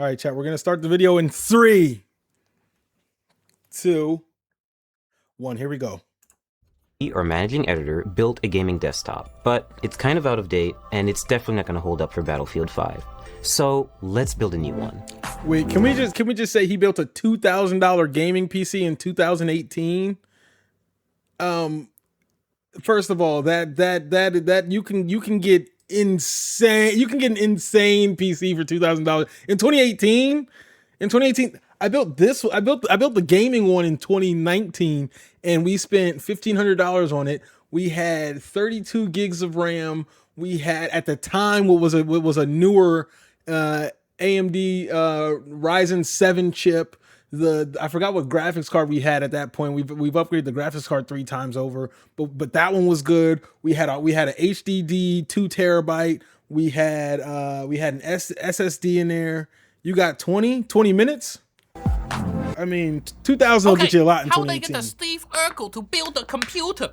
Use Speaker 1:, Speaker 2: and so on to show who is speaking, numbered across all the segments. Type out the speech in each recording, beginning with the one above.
Speaker 1: All right, chat. We're gonna start the video in 3, 2, 1. Here we go.
Speaker 2: Our managing editor built a gaming desktop, but it's kind of out of date and it's definitely not going to hold up for Battlefield 5. So let's build a new one.
Speaker 1: Wait, can we just say he built a $2,000 gaming PC in 2018? First of all, that you can get insane. You can get an insane PC for $2,000 in 2018. In 2018, I built the gaming one in 2019, and we spent $1,500 on it. We had 32 gigs of RAM. We had at the time what was a newer AMD Ryzen 7 chip. I forgot what graphics card we had at that point. We've upgraded the graphics card 3 times over, but that one was good. We had an HDD 2 terabyte. We had an SSD in there. You got 20 minutes. I mean, 2,000 will get you a lot in 2018.
Speaker 3: How they get the Steve Urkel to build a computer?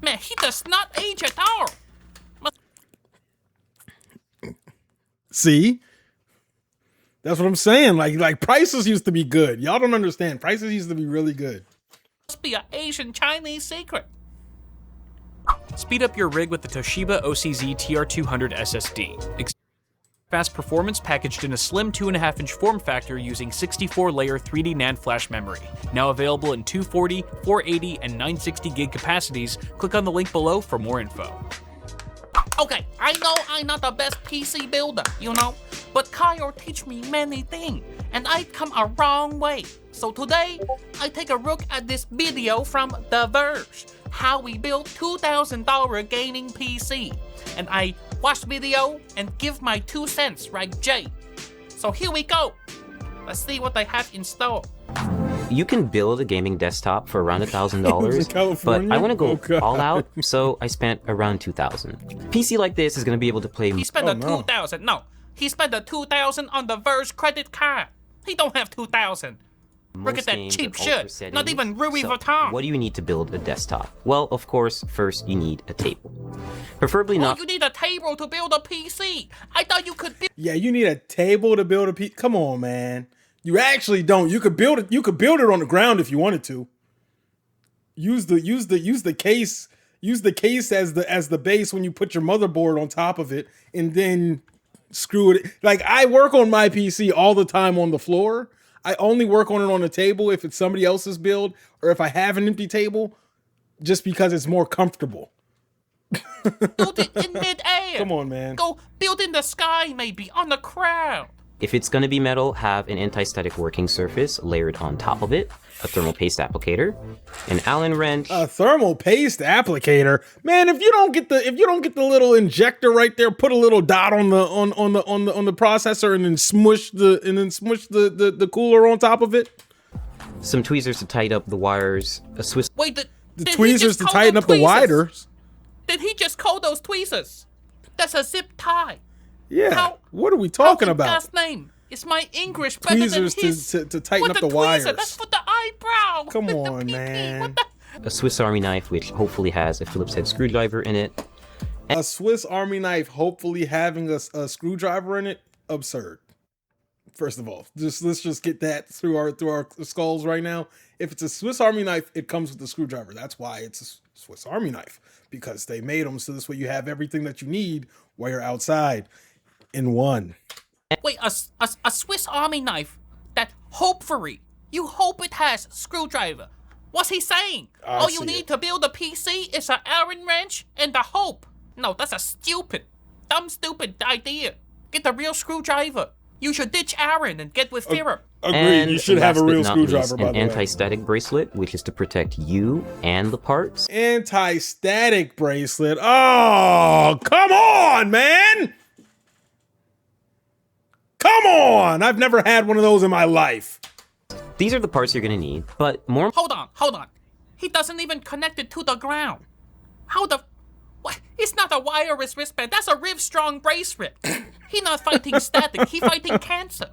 Speaker 3: Man, he does not age at all.
Speaker 1: See? That's what I'm saying. Like prices used to be good. Y'all don't understand. Prices used to be really good.
Speaker 3: Must be an Asian Chinese secret.
Speaker 4: Speed up your rig with the Toshiba OCZ TR200 SSD. Fast performance packaged in a slim 2.5-inch form factor using 64-layer 3D NAND flash memory. Now available in 240, 480, and 960 gig capacities. Click on the link below for more info.
Speaker 3: Okay, I know I'm not the best PC builder, but Kyle teach me many things, and I come a wrong way. So today, I take a look at this video from The Verge, how we built $2,000 gaming PC. And I watch video and give my 2 cents, right, Jay? So here we go. Let's see what they have in store.
Speaker 2: You can build a gaming desktop for around $1,000, but I want to go all out, so I spent around $2,000. PC like this is going to be able to play.
Speaker 3: He spent $2,000. No, he spent the $2,000 on the Verge credit card. He don't have $2,000. Look at that cheap shit. Not even Louis Vuitton.
Speaker 2: What do you need to build a desktop? Well, of course, first you need a table. Preferably not.
Speaker 3: You need a table to build a PC. I thought you could build.
Speaker 1: Yeah, you need a table to build a PC. Come on, man. You actually don't. You could build it. You could build it on the ground if you wanted to. Use the case. Use the case as the base when you put your motherboard on top of it, and then screw it. Like I work on my PC all the time on the floor. I only work on it on the table if it's somebody else's build or if I have an empty table, just because it's more comfortable.
Speaker 3: Build it in mid-air.
Speaker 1: Come on, man.
Speaker 3: Go build in the sky, maybe on the crowd.
Speaker 2: If it's going to be metal, have an anti-static working surface layered on top of it, a thermal paste applicator, an Allen wrench.
Speaker 1: A thermal paste applicator, man. If you don't get the little injector right there, put a little dot on the processor, and then smush the cooler on top of it.
Speaker 2: Some tweezers to tighten up the wires. A Swiss.
Speaker 3: Wait,
Speaker 1: the tweezers to tighten up the wires.
Speaker 3: Did he just call those tweezers? That's a zip tie.
Speaker 1: Yeah. What are we talking about?
Speaker 3: God's name. It's my English better
Speaker 1: tweezers
Speaker 3: than his.
Speaker 1: to tighten up the wires.
Speaker 3: That's for the eyebrow.
Speaker 1: Come on, man.
Speaker 2: A Swiss Army knife, which hopefully has a Phillips head screwdriver in it.
Speaker 1: A Swiss Army knife, hopefully having a screwdriver in it. Absurd. First of all, let's just get that through our skulls right now. If it's a Swiss Army knife, it comes with a screwdriver. That's why it's a Swiss Army knife, because they made them so this way you have everything that you need while you're outside in one.
Speaker 3: Wait, a Swiss Army knife that hopefully you hope it has screwdriver. What's he saying? All you need to build a PC is an Allen wrench and a hope. No, that's a stupid idea. Get the real screwdriver. You should ditch Aaron and get with Philip.
Speaker 1: Agreed. You should have a real screwdriver, by the way.
Speaker 2: An anti-static bracelet, which is to protect you and the parts.
Speaker 1: Anti-static bracelet. Oh, come on, man. Come on! I've never had one of those in my life.
Speaker 2: These are the parts you're gonna need, but more.
Speaker 3: Hold on. He doesn't even connect it to the ground. How the? What? It's not a wireless wristband. That's a Rivstrong bracelet. He's not fighting static. He's fighting cancer.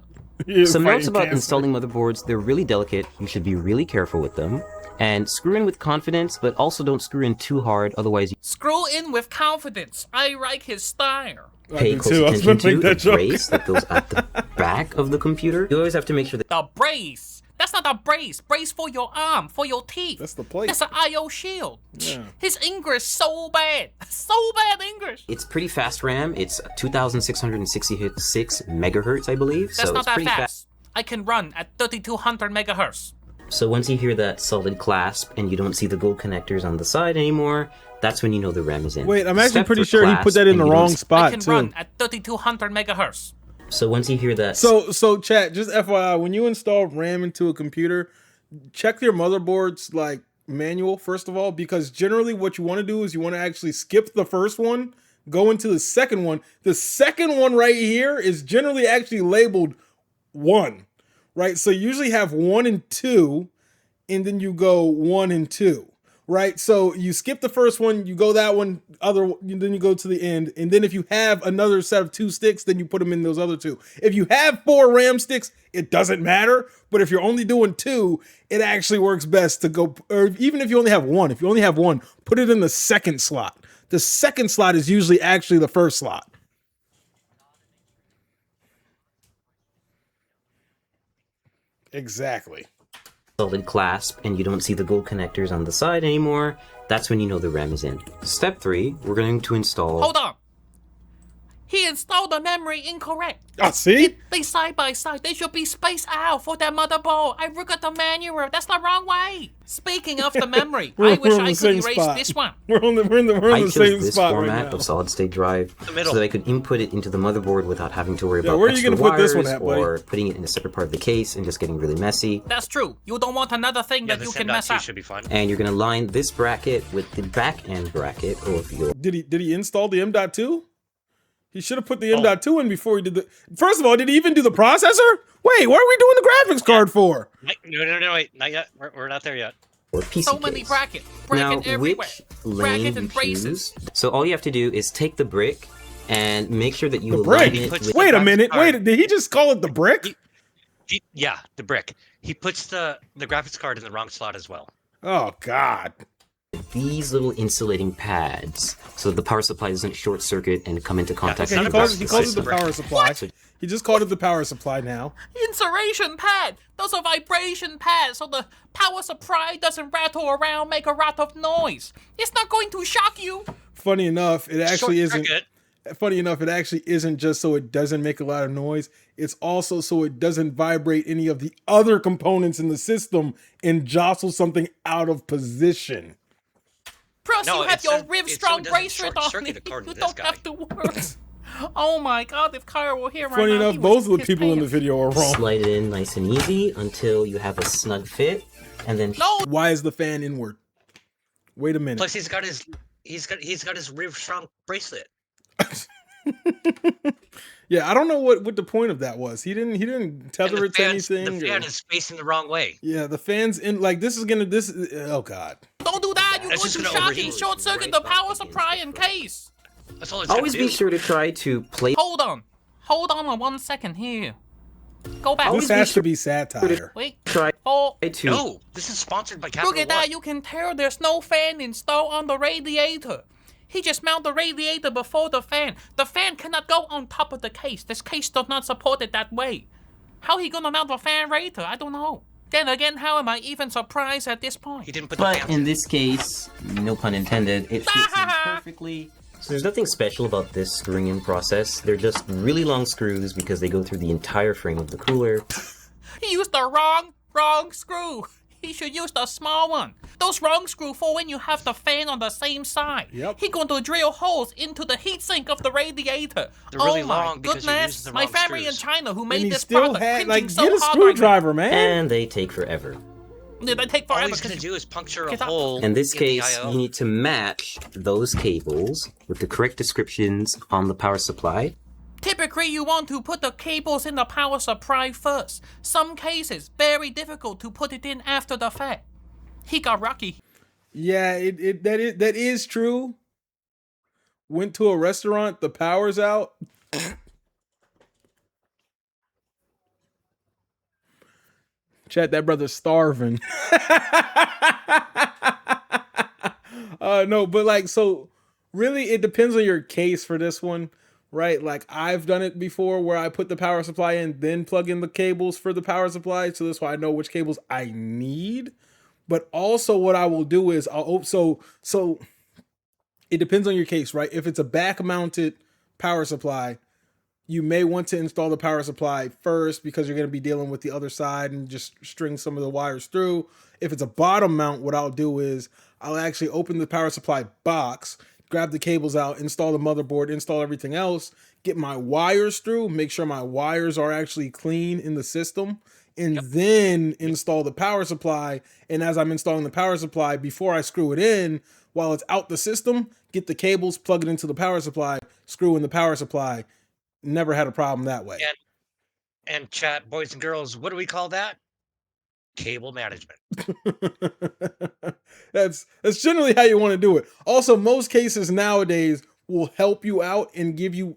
Speaker 2: Some notes about installing motherboards. They're really delicate. You should be really careful with them. And screw in with confidence, but also don't screw in too hard, otherwise you
Speaker 3: Screw in with confidence. I like his style.
Speaker 2: pay close attention to the brace that goes at the back of the computer. You always have to make sure that
Speaker 3: The brace. That's not a brace. Brace for your arm, for your teeth.
Speaker 1: That's the plate.
Speaker 3: That's an IO shield.
Speaker 1: Yeah.
Speaker 3: His English so bad. So bad English.
Speaker 2: it's pretty fast RAM. It's 2,666 megahertz, I believe.
Speaker 3: That's
Speaker 2: so
Speaker 3: not
Speaker 2: it's
Speaker 3: that
Speaker 2: pretty
Speaker 3: fast. I can run at 3,200 megahertz.
Speaker 2: So once you hear that solid clasp and you don't see the gold connectors on the side anymore, that's when you know the RAM is in.
Speaker 1: Wait, I'm actually
Speaker 2: Step
Speaker 1: pretty
Speaker 2: for
Speaker 1: sure he put
Speaker 2: clasp
Speaker 1: that in
Speaker 2: and
Speaker 1: the
Speaker 2: you
Speaker 1: wrong
Speaker 2: don't-
Speaker 3: I
Speaker 1: spot
Speaker 3: can
Speaker 1: too.
Speaker 3: run at 3,200 megahertz.
Speaker 2: So once you hear that
Speaker 1: So chat, just FYI, when you install RAM into a computer, check your motherboard's like manual first of all, because generally what you want to do is you want to actually skip the first one, go into the second one. The second one right here is generally actually labeled 1, right? So you usually have 1 and 2, and then you go 1 and 2. Right, so you skip the first one, you go that one, then you go to the end, and then if you have another set of 2 sticks, then you put them in those other 2. If you have 4 RAM sticks, it doesn't matter. But if you're only doing 2, it actually works best to go. Or even if you only have 1, if you only have 1, put it in the second slot. The second slot is usually actually the first slot. Exactly.
Speaker 2: solid clasp and you don't see the gold connectors on the side anymore, that's when you know the RAM is in. Step 3, we're going to install...
Speaker 3: Hold on. He installed the memory incorrect.
Speaker 1: Ah, see?
Speaker 3: They side by side. They should be spaced out for that motherboard. I look at the manual. That's the wrong way. Speaking of the memory, I wish I could erase this one.
Speaker 1: We're in
Speaker 2: I
Speaker 1: the
Speaker 2: chose
Speaker 1: same
Speaker 2: this
Speaker 1: spot
Speaker 2: format
Speaker 1: right now.
Speaker 2: of solid-state drive so that I could input it into the motherboard without having to worry about
Speaker 1: where are you
Speaker 2: extra
Speaker 1: gonna put this
Speaker 2: wires
Speaker 1: one at, buddy?
Speaker 2: or putting it in a separate part of the case and just getting really messy.
Speaker 3: That's true. You don't want another thing that you can mess up.
Speaker 5: should be fun.
Speaker 2: And you're going to line this bracket with the back end bracket of your...
Speaker 1: Did he install the M.2? He should have put the M.2 in before he did the... First of all, did he even do the processor? Wait, what are we doing the graphics card for?
Speaker 5: No, wait, not yet. We're not there yet.
Speaker 2: or PC
Speaker 3: So many
Speaker 2: case.
Speaker 3: brackets.
Speaker 2: Now,
Speaker 3: Bracket everywhere.
Speaker 2: which lane
Speaker 3: Bracket
Speaker 2: you
Speaker 3: and braces.
Speaker 2: choose? So all you have to do is take the brick and make sure that you
Speaker 1: The
Speaker 2: align
Speaker 1: brick?
Speaker 2: it
Speaker 5: puts
Speaker 2: with...
Speaker 1: Wait a
Speaker 5: graphics
Speaker 1: minute.
Speaker 5: card.
Speaker 1: Wait, did he just call it the brick?
Speaker 5: Yeah, the brick. He puts the graphics card in the wrong slot as well.
Speaker 1: Oh, God.
Speaker 2: these little insulating pads so that the power supply doesn't short circuit and come into contact
Speaker 1: Okay,
Speaker 2: with
Speaker 1: he
Speaker 2: the
Speaker 1: calls it
Speaker 2: graphics
Speaker 1: the
Speaker 2: system.
Speaker 1: power supply.
Speaker 2: So
Speaker 1: He just called it the power supply now.
Speaker 3: Insulation pad. Those are vibration pads, so the power supply doesn't rattle around, make a lot of noise. It's not going to shock you.
Speaker 1: Funny enough, it actually
Speaker 5: Short
Speaker 1: isn't.
Speaker 5: circuit.
Speaker 1: Funny enough, it actually isn't just so it doesn't make a lot of noise. It's also so it doesn't vibrate any of the other components in the system and jostle something out of position.
Speaker 3: Plus,
Speaker 5: No,
Speaker 3: you have
Speaker 5: it's
Speaker 3: your
Speaker 5: so-
Speaker 3: Riv
Speaker 5: it's so
Speaker 3: Strong
Speaker 5: it doesn't
Speaker 3: bracelet on
Speaker 5: short-circuit
Speaker 3: it.
Speaker 5: according
Speaker 3: You
Speaker 5: to this
Speaker 3: don't have to worry. Oh my God! If Kyle were here right
Speaker 1: Funny
Speaker 3: now,
Speaker 1: enough,
Speaker 3: he
Speaker 1: both of
Speaker 3: would
Speaker 1: the
Speaker 3: piss
Speaker 1: people in the
Speaker 3: pants.
Speaker 1: video are wrong.
Speaker 2: slide it in nice and easy until you have a snug fit, and then
Speaker 3: No,
Speaker 1: Why is the fan inward? Wait a minute.
Speaker 5: Plus, he's got his Riv Strong bracelet.
Speaker 1: Yeah, I don't know what the point of that was. He didn't
Speaker 5: And
Speaker 1: tether it to anything.
Speaker 5: the fan
Speaker 1: or-
Speaker 5: is facing the wrong way.
Speaker 1: Yeah, the fans in like this is gonna this. Oh God.
Speaker 3: don't do that. You're
Speaker 5: That's
Speaker 3: going
Speaker 5: just
Speaker 3: to
Speaker 5: gonna
Speaker 3: shock
Speaker 5: overheat.
Speaker 3: and short circuit the power supply in case.
Speaker 5: That's all it's
Speaker 2: always
Speaker 5: gonna
Speaker 2: be
Speaker 5: do.
Speaker 2: sure to try to place
Speaker 3: Hold on 1 second here. Go back.
Speaker 1: This has to be satire.
Speaker 3: Wait.
Speaker 2: try
Speaker 3: Oh,
Speaker 2: to
Speaker 5: No, this is sponsored by Capital
Speaker 3: look at that.
Speaker 5: One.
Speaker 3: You can tell there's no fan installed on the radiator. He just mounted the radiator before the fan. The fan cannot go on top of the case. This case does not support it that way. How he gonna mount the fan later? I don't know. Then again, how am I even surprised at this point?
Speaker 5: He didn't put the
Speaker 2: But
Speaker 5: fan.
Speaker 2: in this case, no pun intended, it fits in perfectly. So there's nothing special about this screwing in process. They're just really long screws because they go through the entire frame of the cooler.
Speaker 3: He used the wrong screw. He should use the small one. Those wrong screw for when you have the fan on the same side.
Speaker 1: Yep.
Speaker 3: He going to drill holes into the heatsink of the radiator.
Speaker 5: They're really
Speaker 3: oh my
Speaker 5: long because you're
Speaker 3: goodness!
Speaker 5: using the
Speaker 3: My
Speaker 5: wrong
Speaker 3: family in
Speaker 5: screws.
Speaker 3: China who
Speaker 1: And
Speaker 3: made
Speaker 1: he
Speaker 3: this
Speaker 1: still
Speaker 3: product
Speaker 1: had like
Speaker 3: cringing so
Speaker 1: get a
Speaker 3: hard right now.
Speaker 1: screwdriver, man.
Speaker 2: And they take forever.
Speaker 3: They take
Speaker 5: All
Speaker 3: forever.
Speaker 5: he's gonna
Speaker 3: 'cause
Speaker 5: do is puncture a
Speaker 3: Get up.
Speaker 5: hole.
Speaker 2: In this
Speaker 5: the
Speaker 2: case,
Speaker 5: IO.
Speaker 2: you need to match those cables with the correct descriptions on the power supply.
Speaker 3: Typically, you want to put the cables in the power supply first. Some cases, very difficult to put it in after the fact. He got lucky.
Speaker 1: Yeah, that is true. Went to a restaurant, the power's out. Chat, that brother's starving. No, but like, so really it depends on your case for this one, right? Like I've done it before where I put the power supply in, then plug in the cables for the power supply. So that's why I know which cables I need. But also what I will do is so it depends on your case, right? If it's a back mounted power supply, you may want to install the power supply first because you're going to be dealing with the other side and just string some of the wires through. If it's a bottom mount, what I'll do is I'll actually open the power supply box, grab the cables out, install the motherboard, install everything else, get my wires through, make sure my wires are actually clean in the system, and then install the power supply. And as I'm installing the power supply, before I screw it in, while it's out the system, get the cables, plug it into the power supply, screw in the power supply. Never had a problem that way.
Speaker 5: And chat, boys and girls, what do we call that? Cable management.
Speaker 1: That's generally how you want to do it. Also, most cases nowadays will help you out and give you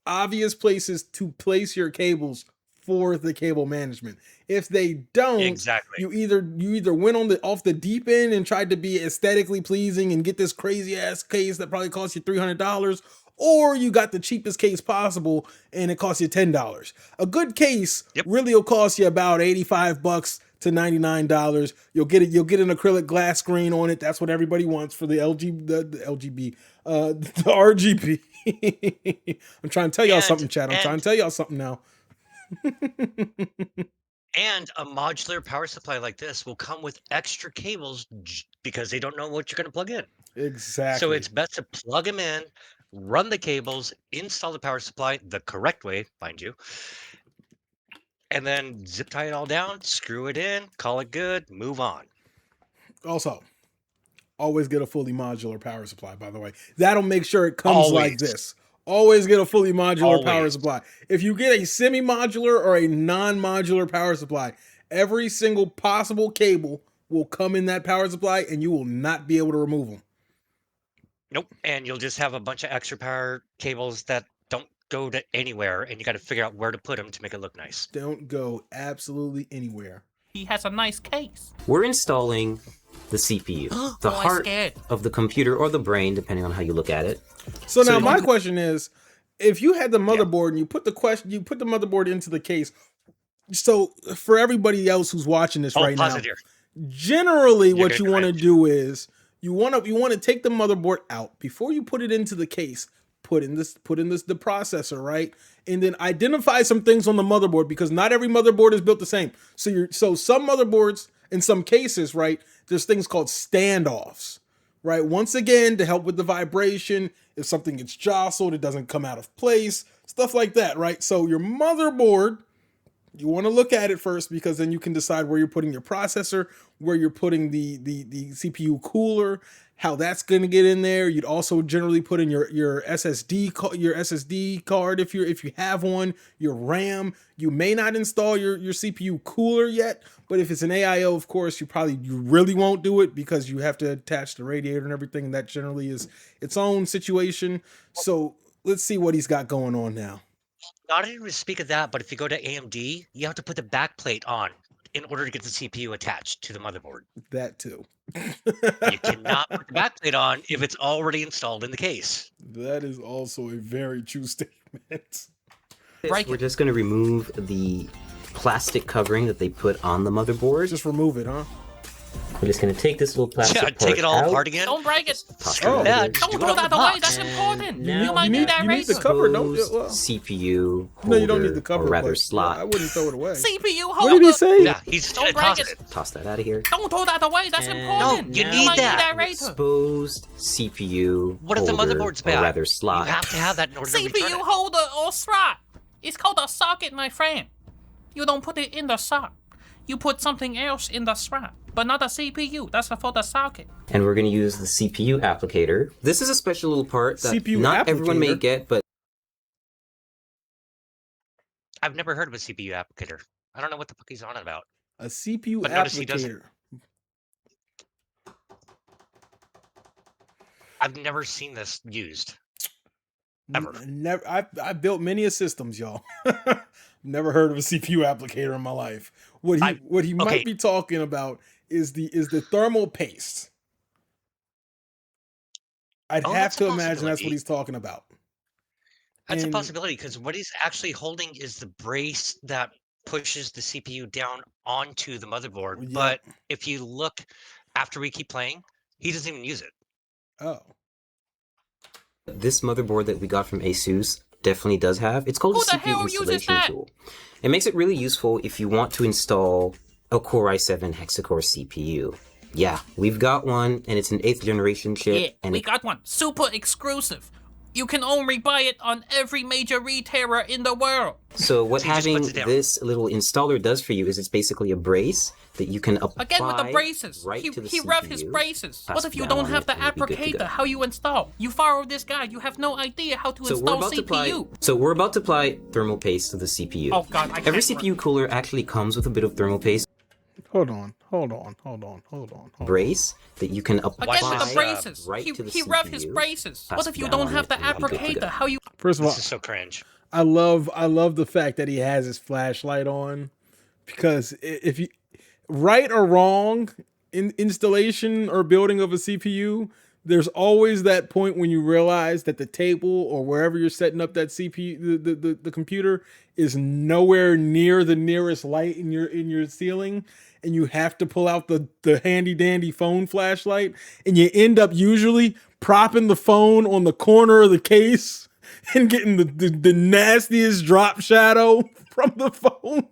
Speaker 1: obvious places to place your cables for the cable management. If they don't,
Speaker 5: exactly,
Speaker 1: you either went off the deep end and tried to be aesthetically pleasing and get this crazy ass case that probably cost you $300, or you got the cheapest case possible and it costs you $10. A good case really will cost you about $85 to $99. You'll get an acrylic glass screen on it. That's what everybody wants for the the RGB. I'm trying to tell y'all something, chat. I'm trying to tell y'all something now.
Speaker 5: And a modular power supply like this will come with extra cables because they don't know what you're going to plug in.
Speaker 1: Exactly.
Speaker 5: So it's best to plug them in, run the cables, install the power supply the correct way, mind you, and then zip tie it all down, screw it in, call it good, move on.
Speaker 1: Also, always get a fully modular power supply, by the way. That'll make sure it comes like this. Always get a fully modular power supply. If you get a semi-modular or a non-modular power supply, every single possible cable will come in that power supply and you will not be able to remove them.
Speaker 5: Nope. And you'll just have a bunch of extra power cables that don't go to anywhere, and you got to figure out where to put them to make it look nice.
Speaker 1: Don't go absolutely anywhere.
Speaker 3: He has a nice case.
Speaker 2: We're installing the CPU, the heart of the computer or the brain, depending on how you look at it.
Speaker 1: So now my question is, if you had the motherboard and you put the motherboard into the case, so for everybody else who's watching this right now, generally what you want to do is you want to take the motherboard out before you put it into the case. Put in the processor, right? And then identify some things on the motherboard, because not every motherboard is built the same. So some motherboards, in some cases, right, there's things called standoffs, right? Once again, to help with the vibration, if something gets jostled, it doesn't come out of place, stuff like that, right? So your motherboard, you want to look at it first, because then you can decide where you're putting your processor, where you're putting the CPU cooler, how that's going to get in there. You'd also generally put in your SSD card if you have one, your RAM. You may not install your CPU cooler yet, but if it's an AIO, of course, you really won't do it, because you have to attach the radiator and everything, and that generally is its own situation. So let's see what he's got going on now.
Speaker 5: Not even to speak of that, but if you go to AMD, you have to put the backplate on in order to get the CPU attached to the motherboard.
Speaker 1: That too.
Speaker 5: You cannot put the backplate on if it's already installed in the case.
Speaker 1: That is also a very true statement.
Speaker 2: We're just going to remove the plastic covering that they put on the motherboard.
Speaker 1: Just remove it, huh?
Speaker 2: We're just going to take this little plastic part
Speaker 5: take it all
Speaker 2: out.
Speaker 5: apart again.
Speaker 3: Don't break it.
Speaker 5: Don't
Speaker 3: throw that away. That's important. You might need that razor.
Speaker 1: The cover,
Speaker 2: CPU holder,
Speaker 1: no, you don't need the cover.
Speaker 2: or rather slot.
Speaker 1: I wouldn't throw it away.
Speaker 3: CPU holder.
Speaker 1: What did he say?
Speaker 5: Yeah, he's
Speaker 3: don't break it.
Speaker 2: Toss that out of here.
Speaker 3: Don't throw that away. That's important.
Speaker 5: No, you need that.
Speaker 2: Exposed CPU.
Speaker 5: What if the motherboard's bad?
Speaker 2: Or rather slot.
Speaker 5: You have to have that in order to return it.
Speaker 3: CPU holder or slot. It's called a socket, my friend. You don't put it in the slot. You put something else in the slot, but not the CPU. That's for the socket.
Speaker 2: And we're going to use the CPU applicator. This is a special little part that not everyone may get, but
Speaker 5: I've never heard of a CPU applicator. I don't know what the fuck he's on about.
Speaker 1: A CPU
Speaker 5: but
Speaker 1: applicator.
Speaker 5: I've never seen this used. Ever.
Speaker 1: Never. I've built many systems, y'all. Never heard of a CPU applicator in my life. What he might be talking about is the thermal paste. I'd have to imagine that's what he's talking about.
Speaker 5: That's a possibility, because what he's actually holding is the brace that pushes the CPU down onto the motherboard.
Speaker 1: Yep.
Speaker 5: But if you look after we keep playing, he doesn't even use it.
Speaker 1: Oh.
Speaker 2: This motherboard that we got from ASUS definitely does have. It's called a CPU installation tool. It makes it really useful if you want to install a Core i7 hexa-core CPU. Yeah, we've got one, and it's an 8th generation chip.
Speaker 3: Yeah,
Speaker 2: and
Speaker 3: we got one. Super exclusive. You can only buy it on every major retailer in the world.
Speaker 2: So what having this little installer does for you is it's basically a brace that you can apply.
Speaker 3: Again with the braces.
Speaker 2: Right to the
Speaker 3: he
Speaker 2: CPU.
Speaker 3: revved his braces. What if you don't have the applicator? How you install? You follow this guide. You have no idea how to install CPU.
Speaker 2: So we're about to apply thermal paste to the CPU.
Speaker 3: Oh God, I can't.
Speaker 2: Every CPU cooler actually comes with a bit of thermal paste.
Speaker 1: Hold on.
Speaker 2: Brace that you can apply.
Speaker 3: Again with the braces.
Speaker 2: Right to the
Speaker 3: he
Speaker 2: CPU.
Speaker 3: revved his braces. What if you don't have the applicator? How you?
Speaker 1: First of all,
Speaker 5: this is so cringe.
Speaker 1: I love the fact that he has his flashlight on, because if you, right or wrong in installation or building of a CPU, there's always that point when you realize that the table or wherever you're setting up that CPU, the computer, is nowhere near the nearest light in your ceiling, and you have to pull out the handy dandy phone flashlight, and you end up usually propping the phone on the corner of the case and getting the nastiest drop shadow from the phone.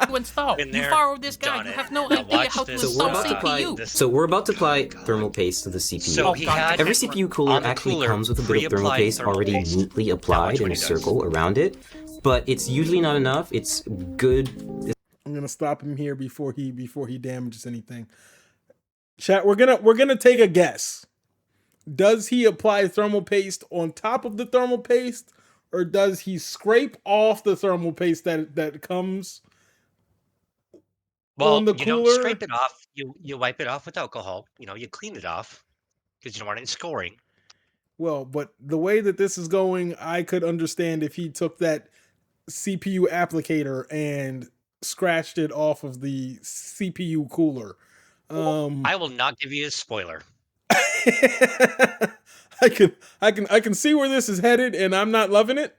Speaker 3: To install. You follow this guide. You have no idea how to install CPU.
Speaker 2: So we're about to apply thermal paste to the CPU.
Speaker 5: So
Speaker 2: every CPU cooler actually comes with a bit of thermal paste already neatly applied in a circle around it, but it's usually not enough. It's good.
Speaker 1: I'm gonna stop him here before he damages anything. Chat, we're gonna take a guess. Does he apply thermal paste on top of the thermal paste, or does he scrape off the thermal paste that comes on the cooler?
Speaker 5: You don't scrape it off. You wipe it off with alcohol. You clean it off because you don't want it scoring.
Speaker 1: Well, but the way that this is going, I could understand if he took that CPU applicator and scratched it off of the CPU cooler.
Speaker 5: I will not give you a spoiler.
Speaker 1: I can see where this is headed, and I'm not loving it.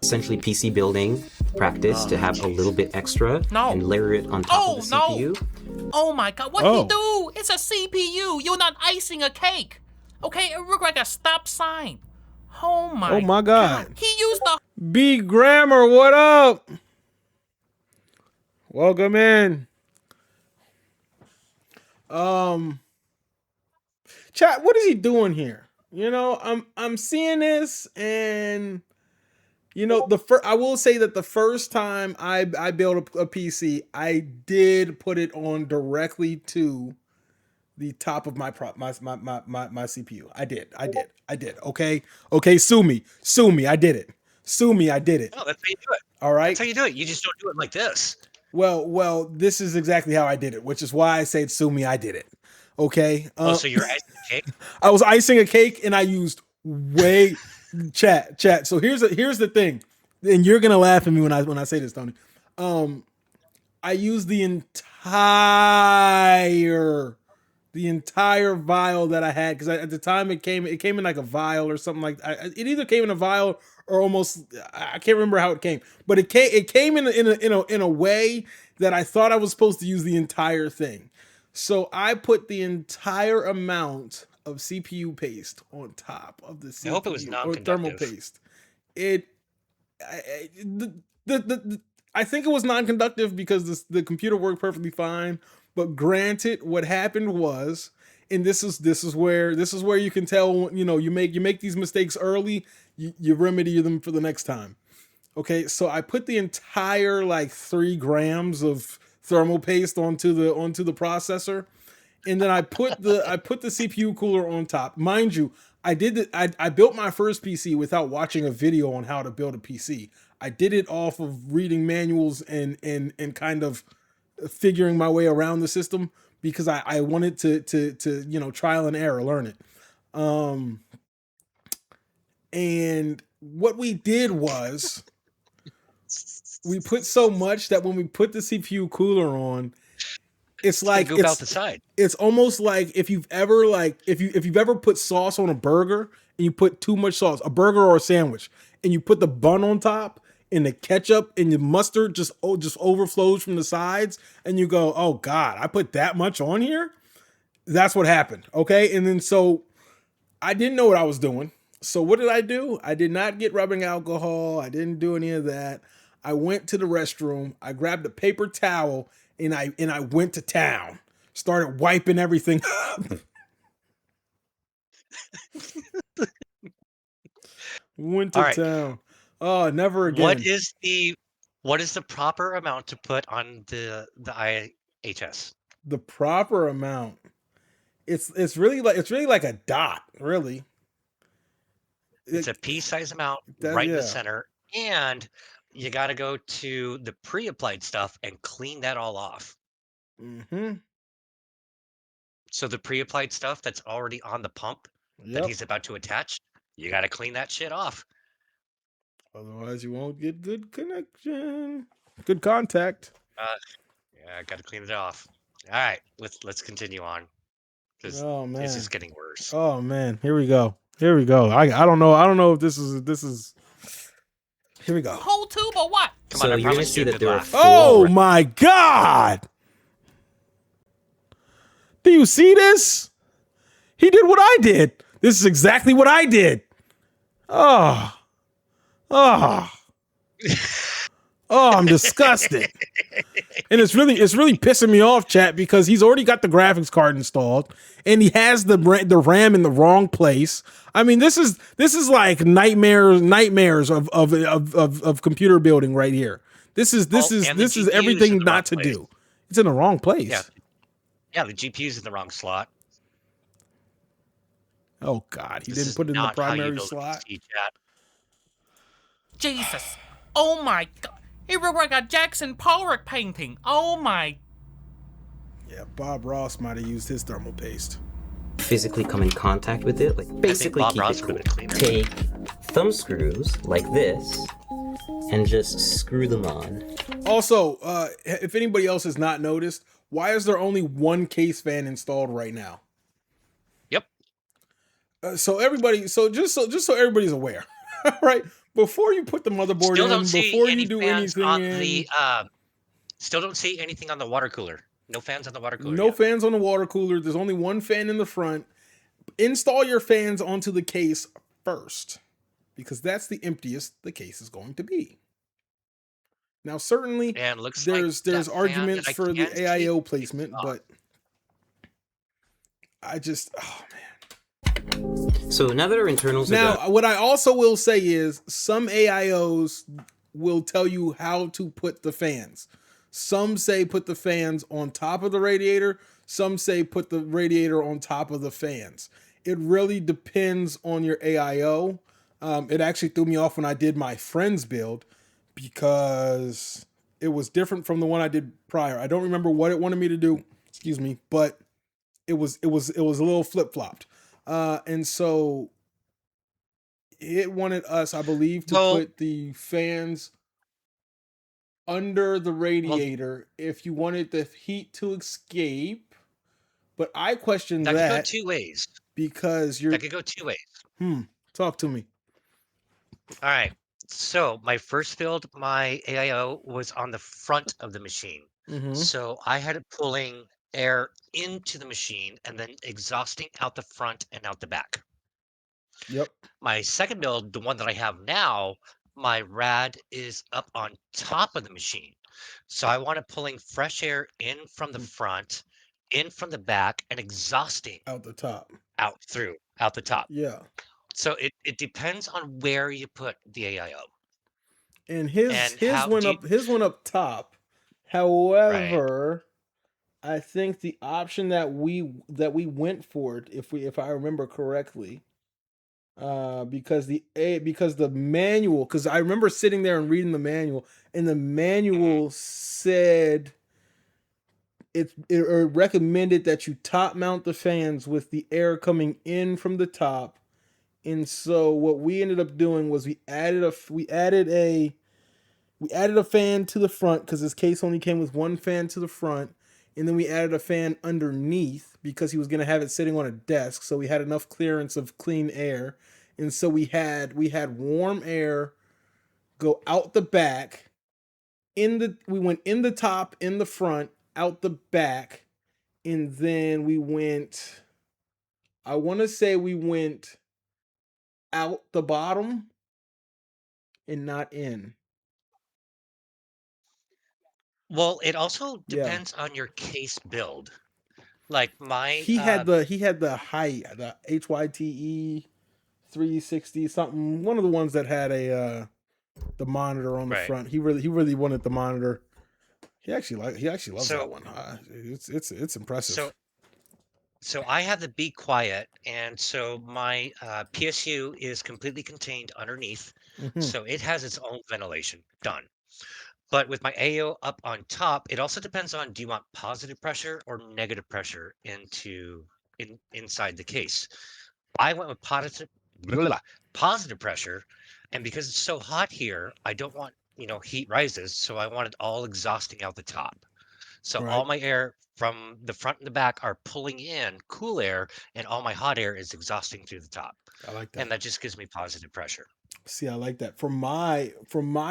Speaker 2: Essentially PC building practice to have a little bit extra and layer it on top of the CPU.
Speaker 3: Oh my God, what he do? It's a CPU. You're not icing a cake. Okay, it look like a stop sign. Oh my
Speaker 1: God.
Speaker 3: He used the
Speaker 1: B Grammar, what up? Welcome in. Chat, what is he doing here? I'm seeing this, and I will say that the first time I built a PC, I did put it on directly to the top of my CPU. I did. Okay. Sue me. I did it.
Speaker 5: No, that's how you do it.
Speaker 1: All right.
Speaker 5: That's how you do it. You just don't do it like this.
Speaker 1: Well, this is exactly how I did it, which is why I said sue me. I did it. Okay.
Speaker 5: So you're icing a cake? I
Speaker 1: was icing a cake, and I used chat. So here's the thing, and you're gonna laugh at me when I say this, Tony. I used the entire vial that I had, because at the time it came in like a vial or something like that. It either came in a vial or almost, I can't remember how it came, but it came in a way that I thought I was supposed to use the entire thing. So I put the entire amount of CPU paste on top of the CPU.
Speaker 5: I hope it was non-conductive.
Speaker 1: Or thermal paste. I think it was non-conductive because the computer worked perfectly fine. But granted, what happened was, and this is where you can tell, you make these mistakes early, you remedy them for the next time. Okay, so I put the entire 3 grams of thermal paste onto the processor, and then I put the CPU cooler on top. Mind you, I built my first PC without watching a video on how to build a PC. I did it off of reading manuals and kind of figuring my way around the system, because I wanted to trial and error learn it. And what we did was we put so much that when we put the CPU cooler on, it's
Speaker 5: gonna
Speaker 1: like
Speaker 5: goop out the side.
Speaker 1: it's almost like if you've ever put sauce on a burger and you put too much sauce, a burger or a sandwich, and you put the bun on top and the ketchup and the mustard just overflows from the sides, and you go, oh God, I put that much on here? That's what happened. Okay. And then so I didn't know what I was doing. So what did I do? I did not get rubbing alcohol. I didn't do any of that. I went to the restroom. I grabbed a paper towel and I went to town. Started wiping everything up. Went to
Speaker 5: All right.
Speaker 1: town. Oh, never again.
Speaker 5: What is the proper amount to put on the IHS?
Speaker 1: The proper amount. It's really like a dot, really.
Speaker 5: It's a pea-sized amount right in the center, and you got to go to the pre-applied stuff and clean that all off.
Speaker 1: Mm-hmm.
Speaker 5: So the pre-applied stuff that's already on the pump that he's about to attach, you got to clean that shit off.
Speaker 1: Otherwise, you won't get good connection, good contact.
Speaker 5: Yeah, got to clean it off. All right, let's continue on.
Speaker 1: Oh man,
Speaker 5: this is getting worse.
Speaker 1: Oh man, here we go. I don't know if this is. Here we go.
Speaker 3: Whole tube or what?
Speaker 5: Come
Speaker 2: So
Speaker 5: on,
Speaker 2: you're gonna see that there are four.
Speaker 1: Oh my God! Do you see this? He did what I did. This is exactly what I did. Oh, I'm disgusted. And it's really pissing me off, chat, because he's already got the graphics card installed and he has the RAM in the wrong place. I mean, this is like nightmares of computer building right here. This is everything not to do. It's in the wrong place.
Speaker 5: Yeah, the GPU's in the wrong slot.
Speaker 1: Oh God, he didn't put it in the primary slot.
Speaker 3: Jesus. Oh my God. It looked like a Jackson Pollock painting. Oh my.
Speaker 1: Yeah, Bob Ross might have used his thermal paste.
Speaker 2: Physically come in contact with it, like basically keep it cool. Take thumb screws like this and just screw them on.
Speaker 1: Also, if anybody else has not noticed, why is there only one case fan installed right now?
Speaker 5: Yep.
Speaker 1: So just so everybody's aware, right? Before you put the motherboard before you do anything
Speaker 5: still don't see anything on the water cooler. No fans on the water cooler.
Speaker 1: No fans on the water cooler. There's only one fan in the front. Install your fans onto the case first, because that's the emptiest the case is going to be. Now, certainly,
Speaker 5: and looks
Speaker 1: there's arguments for the AIO placement, but I just, oh man.
Speaker 2: So now that our internals
Speaker 1: what I also will say is some AIOs will tell you how to put the fans. Some say put the fans on top of the radiator. Some say put the radiator on top of the fans. It really depends on your AIO. It actually threw me off when I did my friend's build because it was different from the one I did prior. I don't remember what it wanted me to do, but it was a little flip-flopped. And so it wanted us, I believe, to put the fans under the radiator if you wanted the heat to escape. But I questioned that.
Speaker 5: That could go two ways.
Speaker 1: Because
Speaker 5: that could go two ways.
Speaker 1: Talk to me.
Speaker 5: All right. So my first build, my AIO was on the front of the machine.
Speaker 1: Mm-hmm.
Speaker 5: So I had it pulling air into the machine and then exhausting out the front and out the back.
Speaker 1: Yep.
Speaker 5: My second build, the one that I have now, my rad is up on top of the machine. So I want it pulling fresh air in from the front, in from the back, and exhausting
Speaker 1: out the top.
Speaker 5: Out the top.
Speaker 1: Yeah.
Speaker 5: So it depends on where you put the AIO.
Speaker 1: And his went up top. However, right. I think the option that we went for, if I remember correctly, because the manual, because I remember sitting there and reading the manual, and the manual said it recommended that you top mount the fans with the air coming in from the top And so what we ended up doing was we added a fan to the front because this case only came with one fan to the front, and then we added a fan underneath because he was going to have it sitting on a desk, so we had enough clearance of clean air. And so we had warm air go out the back. We went in the top, in the front, out the back, and then we went. I want to say we went out the bottom and not in.
Speaker 5: Well, it also
Speaker 1: Yeah.
Speaker 5: depends on your case build. Like my
Speaker 1: He had the height, the HYTE 360 something, one of the ones that had a the monitor on the
Speaker 5: right.
Speaker 1: front. He really wanted the monitor. He actually loves
Speaker 5: So
Speaker 1: that one. It's impressive.
Speaker 5: so I have the Be Quiet, and so my PSU is completely contained underneath,
Speaker 1: Mhm.
Speaker 5: so it has its own ventilation. Done. But with my AO up on top, it also depends on, do you want positive pressure or negative pressure inside the case. I went with positive pressure, and because it's so hot here, I don't want, heat rises, so I want it all exhausting out the top. So all
Speaker 1: Right.
Speaker 5: my air from the front and the back are pulling in cool air, and all my hot air is exhausting through the top.
Speaker 1: I like that.
Speaker 5: And that just gives me positive pressure.
Speaker 1: See, I like that. For my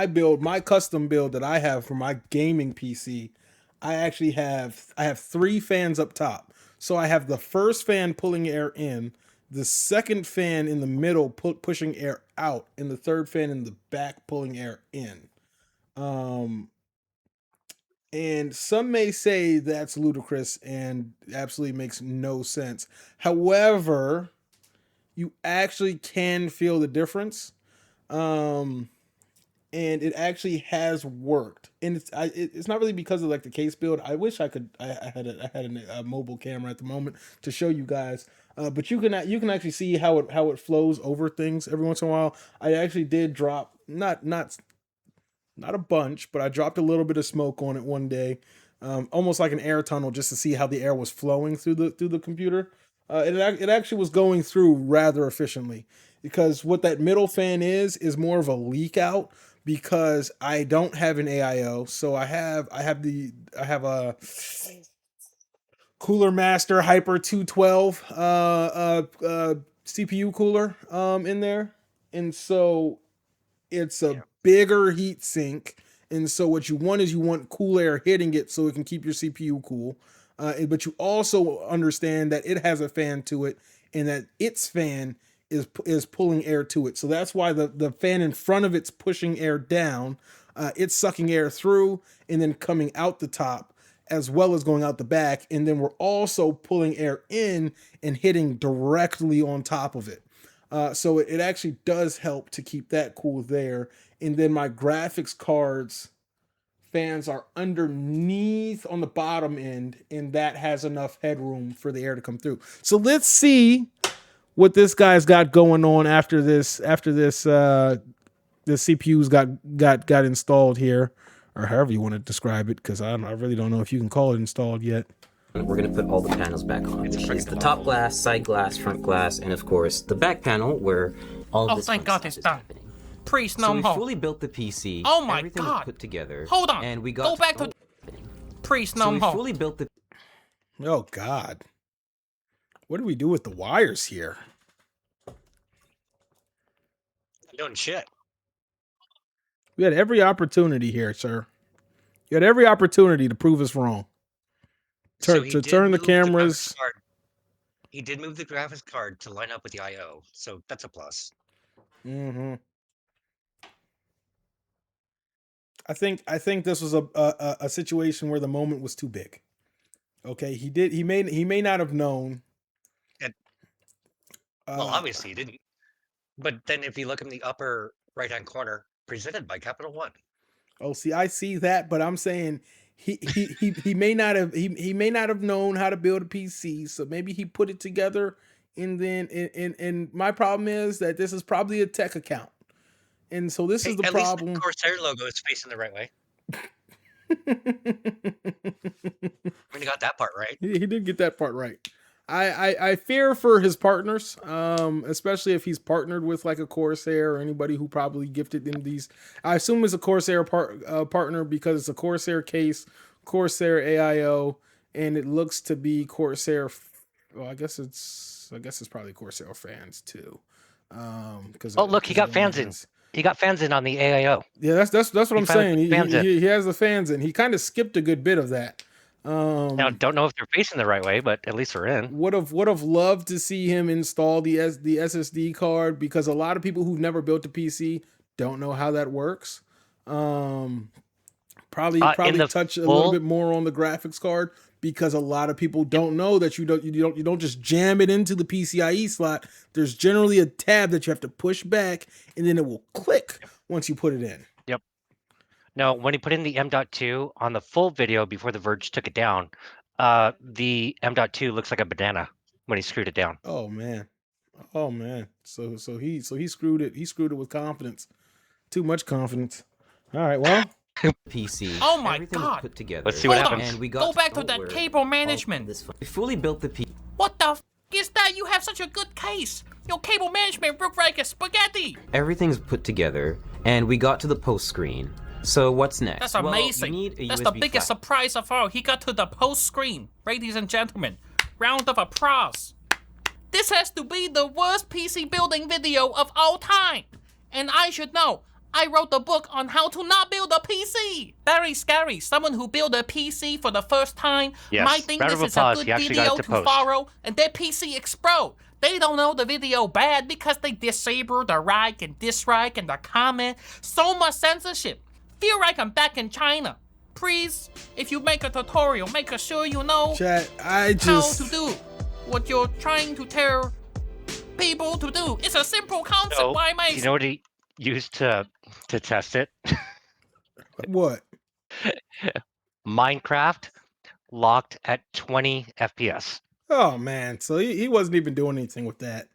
Speaker 1: build, my custom build that I have for my gaming PC, I have 3 fans up top. So I have the first fan pulling air in, the second fan in the middle pushing air out, and the third fan in the back pulling air in. Um, and some may say that's ludicrous and absolutely makes no sense. However, you actually can feel the difference. Um, and it actually has worked. And it's not really because of like the case build. I wish I had a mobile camera at the moment to show you guys. But you can actually see how it flows over things every once in a while. I actually did drop not a bunch, but I dropped a little bit of smoke on it one day, almost like an air tunnel, just to see how the air was flowing through the computer. It actually was going through rather efficiently because what that middle fan is more of a leak out because I don't have an AIO, so I have a Cooler Master Hyper 212 CPU cooler in there, and so it's a
Speaker 5: Yeah.
Speaker 1: bigger heat sink. And so what you want is you want cool air hitting it so it can keep your CPU cool. But you also understand that it has a fan to it and that its fan is pulling air to it. So that's why the fan in front of it's pushing air down. It's sucking air through and then coming out the top as well as going out the back. And then we're also pulling air in and hitting directly on top of it. So it actually does help to keep that cool there. And then my graphics cards fans are underneath on the bottom end, and that has enough headroom for the air to come through. So let's see what this guy's got going on after this the CPU's got installed here, or however you want to describe it, because I really don't know if you can call it installed yet.
Speaker 2: We're going to put all the panels back on,
Speaker 5: It's
Speaker 2: which is the
Speaker 5: freaking
Speaker 2: top
Speaker 5: awful.
Speaker 2: glass, side glass, front glass, and of course the back panel where all of
Speaker 3: Oh,
Speaker 2: this
Speaker 3: thank
Speaker 2: fun
Speaker 3: God
Speaker 2: stuff
Speaker 3: it's
Speaker 2: is
Speaker 3: done.
Speaker 2: happening.
Speaker 3: Please,
Speaker 2: So
Speaker 3: no
Speaker 2: we
Speaker 3: more.
Speaker 2: fully built the PC.
Speaker 3: Oh my
Speaker 2: Everything
Speaker 3: God.
Speaker 2: was put together.
Speaker 3: Hold on.
Speaker 2: And we got
Speaker 3: Go back to. Please, no
Speaker 2: So we
Speaker 3: more.
Speaker 2: fully built the
Speaker 1: Oh God, what do we do with the wires here?
Speaker 5: I'm doing shit.
Speaker 1: We had every opportunity here, sir. You had every opportunity to prove us wrong.
Speaker 5: So he did
Speaker 1: Turn the
Speaker 5: move
Speaker 1: cameras.
Speaker 5: graphics card. He did move the graphics card to line up with the IO, so that's a plus.
Speaker 1: Mm-hmm. I think this was a situation where the moment was too big. Okay, he may not have known.
Speaker 5: And, well, obviously he didn't. But then if you look in the upper right-hand corner, presented by Capital One.
Speaker 1: Oh, see, I see that, but I'm saying he may not have he may not have known how to build a PC, so maybe he put it together, and then and my problem is that this is probably a tech account, and so this
Speaker 5: Hey,
Speaker 1: is the
Speaker 5: at least the
Speaker 1: problem.
Speaker 5: Corsair logo is facing the right way. I mean, you got that part right.
Speaker 1: He did get that part right. I fear for his partners, especially if he's partnered with like a Corsair or anybody who probably gifted him these. I assume it's a Corsair partner because it's a Corsair case, Corsair AIO, and it looks to be Corsair. Well, I guess it's probably Corsair fans too. Because
Speaker 5: Oh, look, he got fans in. He got fans in on the AIO.
Speaker 1: Yeah, that's what I'm saying.
Speaker 5: Fans in.
Speaker 1: He has the fans in. He kind of skipped a good bit of that.
Speaker 5: Now, don't know if they're facing the right way, but at least they're in.
Speaker 1: Would have loved to see him install the SSD card because a lot of people who've never built a PC don't know how that works. Probably touch a little bit more on the graphics card because a lot of people don't know that you don't just jam it into the PCIe slot. There's generally a tab that you have to push back and then it will click once you put it in.
Speaker 5: Yep. No, when he put in the M.2 on the full video before the Verge took it down, the M.2 looks like a banana when he screwed it down.
Speaker 1: Oh man. So he screwed it. He screwed it with confidence. Too much confidence. All right, well.
Speaker 2: PC.
Speaker 3: Oh my God.
Speaker 2: Put together.
Speaker 5: Let's see what happens.
Speaker 2: And we
Speaker 3: Go back to that cable management.
Speaker 2: We fully built the PC.
Speaker 3: What the f is that? You have such a good case. Your cable management look like a spaghetti.
Speaker 2: Everything's put together, and we got to the post screen. So what's next?
Speaker 3: That's amazing. That's the biggest surprise of all. He got to the post screen. Ladies and gentlemen, round of applause. This has to be the worst PC building video of all time. And I should know. I wrote the book on how to not build a PC. Very scary. Someone who built a PC for the first time might think this is a good video to follow, and their PC explode. They don't know the video bad because they disable the like and dislike and the comment. So much censorship. Feel like I'm back in China. Please, if you make a tutorial, make sure you know how to do what you're trying to tell people to do. It's a simple concept.
Speaker 5: So,
Speaker 3: Why am I...
Speaker 5: You know what he used to test it?
Speaker 1: What?
Speaker 5: Minecraft locked at 20 FPS.
Speaker 1: Oh man, so he wasn't even doing anything with that.